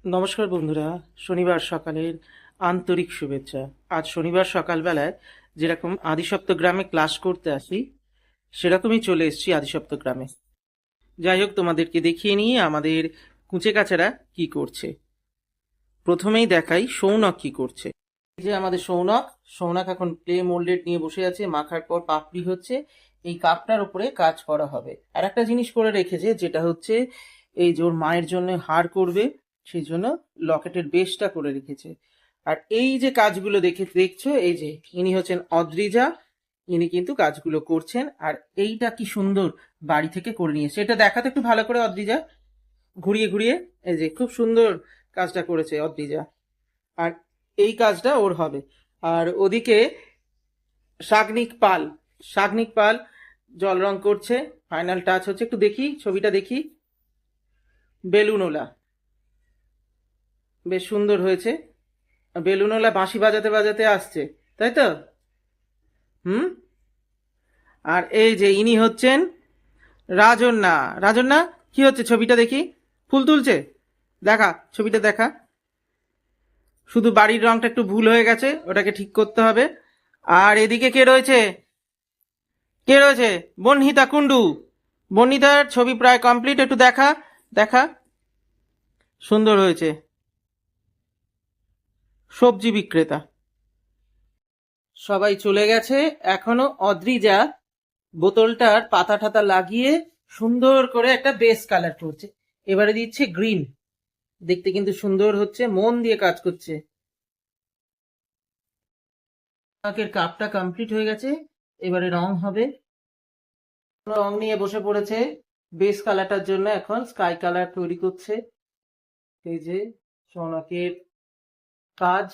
নমস্কার বন্ধুরা, শনিবার সকালের আন্তরিক শুভেচ্ছা। আজ শনিবার সকালবেলায় যেরকম আদিসপ্ত গ্রামে ক্লাস করতে আসি সেরকমই চলে এসেছি আদিসপ্ত গ্রামে। যাই হোক, তোমাদেরকে দেখিয়ে নিয়ে আমাদের কুঁচেকাচারা কি করছে। প্রথমেই দেখাই সৌনক কি করছে। এই যে আমাদের সৌনক সৌনক এখন ক্লে মোল্ডেড নিয়ে বসে আছে, মাখার পর পাপড়ি হচ্ছে। এই কাপটার উপরে কাজ করা হবে। আর একটা জিনিস করে রেখেছে, যেটা হচ্ছে এই যে ওর মায়ের জন্য হার করবে, সেই জন্য লকেটের বেসটা করে রেখেছে। আর এই যে কাজগুলো দেখছো, এই যে ইনি হচ্ছেন অদ্রিজা, ইনি কিন্তু কাজগুলো করছেন। আর এইটা কি সুন্দর বাড়ি থেকে করে নিয়েছে, এটা দেখাতে একটু ভালো করে অদ্রিজা, ঘুরিয়ে ঘুরিয়ে। এই যে খুব সুন্দর কাজটা করেছে অদ্রিজা, আর এই কাজটা ওর হবে। আর ওদিকে শাগনিক পাল জল রং করছে, ফাইনাল টাচ হচ্ছে। একটু দেখি ছবিটা দেখি, বেলুনোলা বেশ সুন্দর হয়েছে। বেলুনোলা বাঁশি বাজাতে বাজাতে আসছে, তাই তো? হুম। আর এই যে ইনি হচ্ছেন রাজন্যা। রাজন্যা, কি হচ্ছে ছবিটা দেখি? ফুল তুলছে, দেখা ছবিটা দেখা। শুধু বাড়ির রংটা একটু ভুল হয়ে গেছে, ওটাকে ঠিক করতে হবে। আর এদিকে কে রয়েছে? কে রয়েছে? বর্ণিতা কুন্ডু। বর্ণিতার ছবি প্রায় কমপ্লিট, একটু দেখা দেখা। সুন্দর হয়েছে। সবজি বিক্রেতা সবাই চলে গেছে, এখনো অদ্রিজা বোতলটার পাতা ঠাতা লাগিয়ে সুন্দর করে একটা বেস কালার করছে। এবারে দিচ্ছে গ্রিন, দেখতে কিন্তু সুন্দর হচ্ছে, মন দিয়ে কাজ করছে। কাপটা কমপ্লিট হয়ে গেছে, এবারে রং হবে। রং নিয়ে বসে পড়েছে বেস কালারটার জন্য, এখন স্কাই কালার তৈরি করছে। এই যে সৌনকের কাজ।